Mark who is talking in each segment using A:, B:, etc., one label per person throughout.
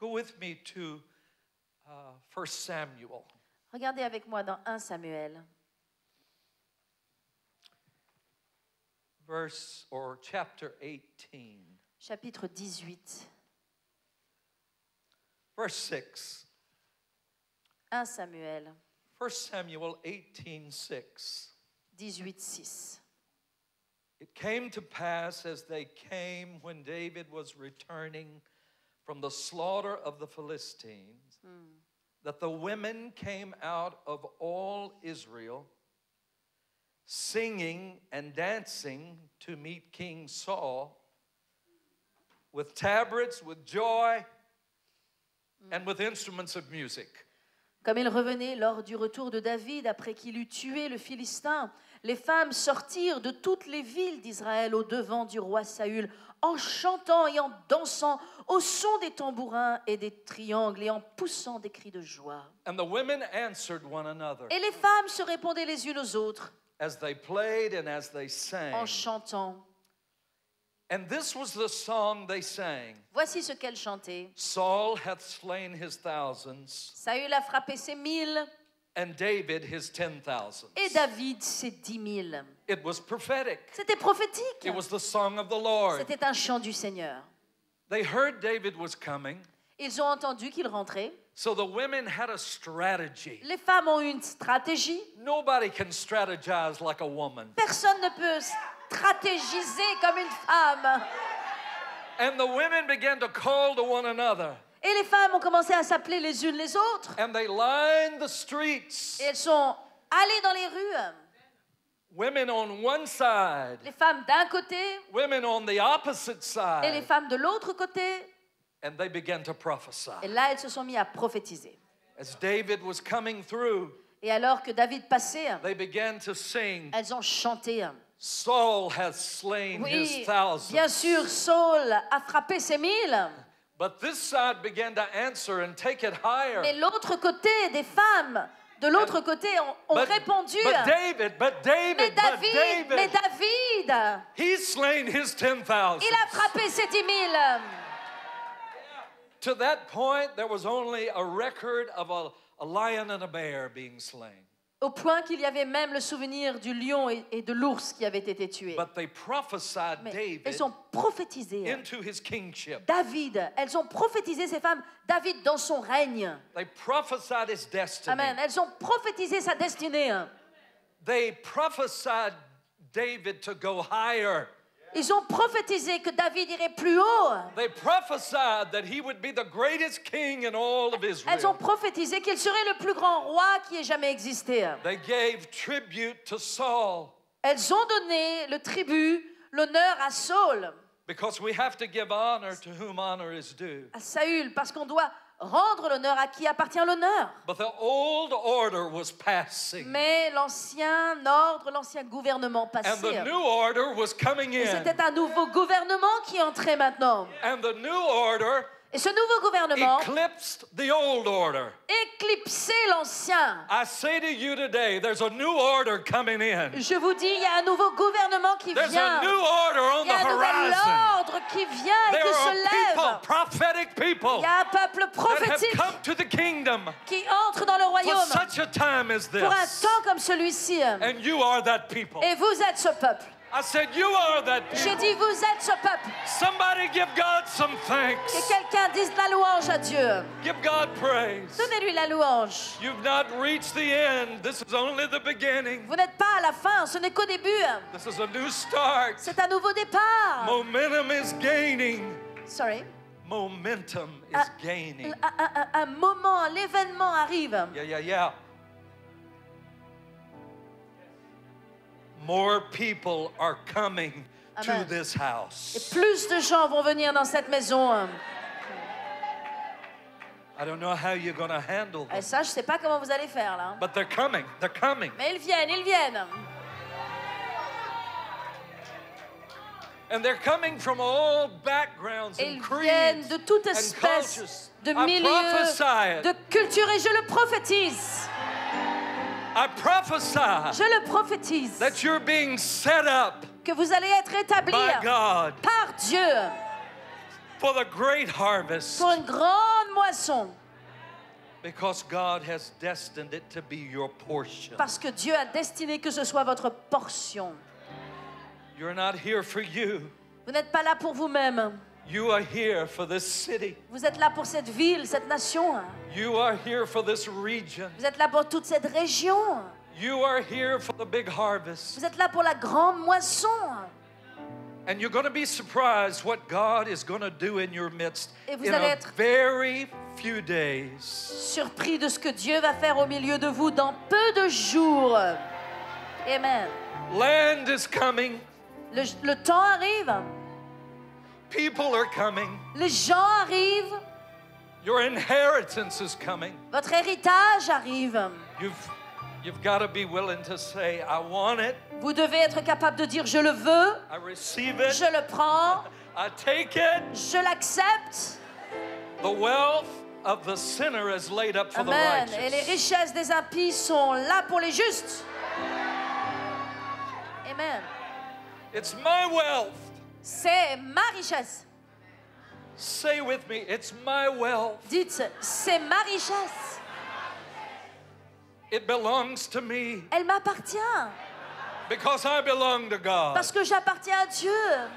A: Go with me to 1 Samuel.
B: Regardez avec moi dans 1 Samuel.
A: Chapter 18.
B: Chapitre 18.
A: Verse 6.
B: 1 Samuel.
A: 1 Samuel 18:6.
B: 18:6.
A: It came to pass as they came when David was returning from the slaughter of the Philistines, that the women came out of all Israel, singing and dancing to meet King Saul, with tabrets, with joy, and with instruments of music.
B: Comme il revenait lors du retour de David après qu'il eut tué le Philistin, les femmes sortirent de toutes les villes d'Israël au devant du roi Saül, en chantant et en dansant au son des tambourins et des triangles et en poussant des cris de joie.
A: And the women answered one another
B: Et les femmes se répondaient les unes aux autres
A: as they played and as they
B: en
A: sang.
B: chantant.
A: And this was the song they sang.
B: Voici ce qu'elles chantaient.
A: Saul hath slain his thousands,
B: Saül a frappé ses 1000
A: and David his 10,000.
B: et David ses 10 000.
A: It was prophetic.
B: C'était prophétique.
A: It was the song of the Lord.
B: C'était un chant du Seigneur.
A: They heard David was coming,
B: Ils ont entendu qu'il rentrait.
A: so the women had a strategy.
B: Les femmes ont une stratégie.
A: Nobody can strategize like a woman.
B: Personne ne peut stratégiser comme une femme.
A: And the women began to call to one another,
B: Et les femmes ont commencé à s'appeler les unes les autres.
A: and they lined the streets.
B: Et elles sont allées dans les rues.
A: Women on one side,
B: Les femmes d'un côté
A: women on the opposite
B: et les
A: side,
B: femmes de l'autre côté.
A: and they began to prophesy.
B: Et là, elles se sont mis à prophétiser.
A: As David was coming through,
B: Et alors que David passait,
A: they began to sing,
B: elles ont chanté.
A: Saul has slain his
B: Oui,
A: thousands.
B: bien sûr, Saul a frappé ses 1000.
A: But this side began to answer and take it higher.
B: Mais l'autre côté, des femmes de l'autre côté ont répondu.
A: But David,
B: Mais David,
A: he's slain his 10,000.
B: il a frappé ses 10 000.
A: To that point, there was only a record of a lion and a bear being slain.
B: Au point qu'il y avait même le souvenir du lion et de l'ours qui avaient été tués.
A: But they prophesied
B: Mais
A: David
B: elles ont prophétisé
A: into his kingship.
B: David. Elles ont prophétisé ces femmes, David dans son règne.
A: They prophesied his destiny.
B: Amen. Elles ont prophétisé sa destinée.
A: They prophesied David to go higher.
B: Ils ont prophétisé que David irait plus haut.
A: They prophesied that he would be the greatest king in all of
B: Elles ont
A: Israel.
B: prophétisé qu'il serait le plus grand roi qui ait jamais existé.
A: They gave tribute to Saul
B: Elles ont donné le tribut, l'honneur à Saul,
A: because we have to give honor to whom honor is due.
B: à Saül, parce qu'on doit rendre l'honneur à qui appartient l'honneur.
A: But the old order was passing,
B: Mais l'ancien ordre, l'ancien gouvernement
A: and the
B: passé.
A: new order was coming
B: Et
A: in.
B: c'était un nouveau gouvernement qui entrait maintenant.
A: And the new order
B: Et ce nouveau gouvernement
A: eclipsed the old order.
B: éclipsait l'ancien.
A: I say to you today, there's a new order coming in.
B: Je vous dis, il y a un nouveau gouvernement qui
A: There's
B: vient.
A: a new order on
B: Il y
A: the
B: a un nouvel
A: horizon.
B: ordre qui vient et
A: There
B: qui se
A: are people,
B: lève.
A: prophetic people,
B: Il y a un peuple
A: that have
B: prophétique
A: come to the kingdom
B: qui entre dans le
A: for
B: royaume
A: such a time as
B: pour un
A: this.
B: temps comme celui-ci.
A: And you are that people.
B: Et vous êtes ce peuple.
A: I said, you are that
B: J'ai
A: people.
B: dit, vous êtes ce peuple.
A: Somebody give God some
B: Que
A: thanks.
B: quelqu'un dise la louange à Dieu.
A: Give God praise.
B: Donnez-lui la louange.
A: You've not reached the end. This is only the beginning.
B: Vous n'êtes pas à la fin, ce n'est qu'au début.
A: This is a new start.
B: C'est un nouveau départ.
A: Momentum is gaining.
B: Sorry.
A: Momentum is gaining.
B: Un moment, l'événement arrive.
A: Yeah. More people are coming to
B: Amen.
A: this
B: Et
A: house.
B: plus de gens vont venir dans cette maison.
A: I don't know how you're going to handle
B: Et
A: them,
B: ça, je ne sais pas comment vous allez faire là.
A: but they're coming. They're coming.
B: Mais ils viennent.
A: And they're coming from all backgrounds
B: Et
A: and
B: ils viennent
A: creeds
B: de toute
A: and
B: espèce
A: cultures.
B: de
A: I
B: milieux,
A: prophesy
B: de
A: it.
B: culture. Et je le prophétise.
A: I prophesy
B: Je le prophétise.
A: that you're being set up
B: Que vous allez être établis
A: by God
B: par Dieu
A: for the great harvest.
B: pour une grande grande moisson.
A: Because God has destined it to be your portion.
B: Parce que Dieu a destiné que ce soit votre portion.
A: You're not here for you.
B: Vous n'êtes pas là pour vous-même.
A: You are here for this city.
B: Vous êtes là pour cette ville, cette nation.
A: You are here for this region.
B: Vous êtes là pour toute cette région.
A: You are here for the big harvest.
B: Vous êtes là pour la grande moisson.
A: And you're going to be surprised what God is going to do in your midst
B: Et vous
A: in
B: allez
A: a
B: être
A: very few days.
B: surpris de ce que Dieu va faire au milieu de vous dans peu de jours. Amen.
A: Land is coming.
B: Le temps arrive.
A: People are coming.
B: Les gens arrivent.
A: Your inheritance is coming.
B: Votre héritage arrive.
A: You've got to be willing to say, I want it.
B: Vous devez être capable de dire je le veux,
A: I receive it.
B: je le prends,
A: I take it.
B: je l'accepte.
A: The wealth of the sinner is laid up for the
B: Amen. Et les
A: righteous.
B: richesses des impies sont là pour les justes. Amen.
A: It's my wealth.
B: C'est ma richesse.
A: Say with me, it's my wealth.
B: Dites, c'est ma richesse.
A: It belongs to me
B: Elle m'appartient
A: because I belong to God.
B: parce que j'appartiens à Dieu.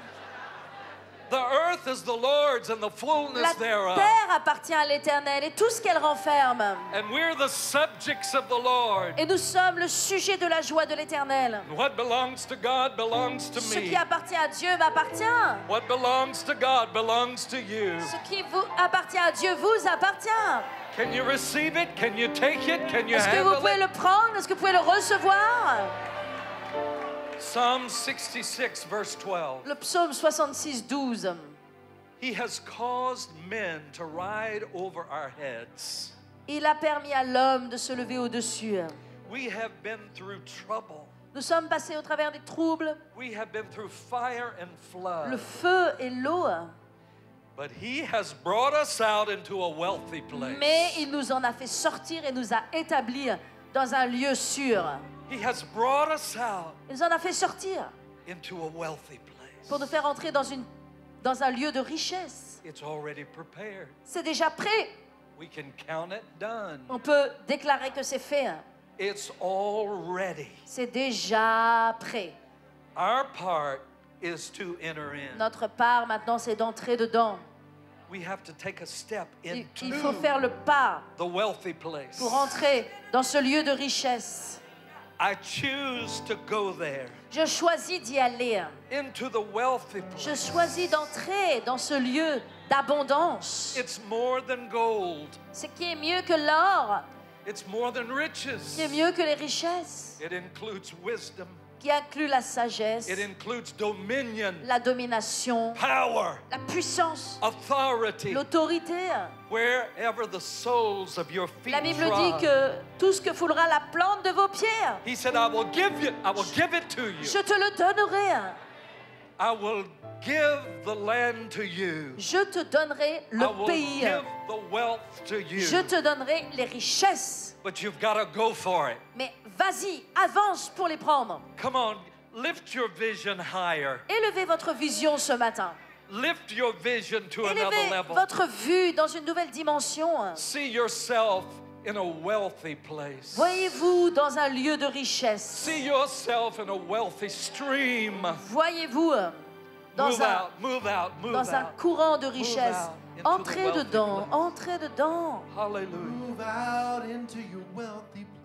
A: The earth is the Lord's and the
B: La
A: fullness thereof.
B: terre appartient à l'Éternel et tout ce qu'elle renferme.
A: And we're the subjects of the Lord.
B: Et nous sommes le sujet de la joie de l'Éternel.
A: What belongs to God belongs to
B: Ce qui
A: me.
B: appartient à Dieu m'appartient.
A: What belongs to God belongs to you.
B: Ce qui vous appartient à Dieu vous appartient.
A: Can you receive it? Can you take it? Can you
B: Est-ce que vous
A: handle
B: pouvez
A: it?
B: le prendre? Est-ce que vous pouvez le recevoir?
A: Psalm 66, verse 12.
B: Le psaume 66, 12.
A: He has caused men to ride over our heads.
B: Il a permis à l'homme de se lever au-dessus.
A: We have been through trouble.
B: Nous sommes passés au travers des troubles,
A: We have been through fire and
B: le
A: flood.
B: feu et l'eau.
A: But he has brought us out into a wealthy place.
B: Mais il nous en a fait sortir et nous a établis dans un lieu sûr.
A: He has brought us out
B: Il nous en a fait sortir
A: into a wealthy place.
B: pour nous faire entrer dans un lieu de richesse.
A: It's already prepared.
B: C'est déjà prêt.
A: We can count it done.
B: On peut déclarer que c'est fait.
A: It's all ready.
B: C'est déjà prêt.
A: Our part is to enter in.
B: Notre part maintenant, c'est d'entrer dedans.
A: We have to take a step
B: Il faut
A: into
B: faire le pas
A: the wealthy place.
B: pour entrer dans ce lieu de richesse.
A: I choose to go there,
B: Je choisis d'y aller.
A: into the wealthy
B: Je
A: place.
B: choisis d'entrer dans ce lieu d'abondance.
A: It's more than gold.
B: Ce qui est mieux que l'or,
A: It's more than riches.
B: qui est mieux que les richesses,
A: It includes wisdom.
B: qui inclut la sagesse,
A: It includes dominion,
B: la domination,
A: power,
B: la puissance,
A: authority.
B: l'autorité.
A: Wherever the soles of your feet
B: La Bible dit
A: trod.
B: que tout ce que foulera la plante de vos pieds,
A: He said, I will give it to you.
B: je te le donnerai.
A: I will give the land to you.
B: Je te donnerai
A: I
B: le
A: will
B: pays.
A: give the wealth to you.
B: Je te donnerai les richesses.
A: But you've got to go for it.
B: Mais vas-y, avance pour les prendre.
A: Come on, lift your vision higher.
B: Élevez votre vision ce matin.
A: Lift your vision to another
B: Élevez
A: level.
B: votre vue dans une nouvelle dimension.
A: See yourself in a wealthy place.
B: Voyez-vous dans un lieu de richesse.
A: See yourself in a wealthy stream.
B: Voyez-vous dans
A: Move out, move out, move
B: dans un
A: out.
B: courant de richesse.
A: out into the
B: Entrez
A: wealthy
B: dedans,
A: place.
B: entrez dedans.
A: Hallelujah.
C: Move out into your wealthy place.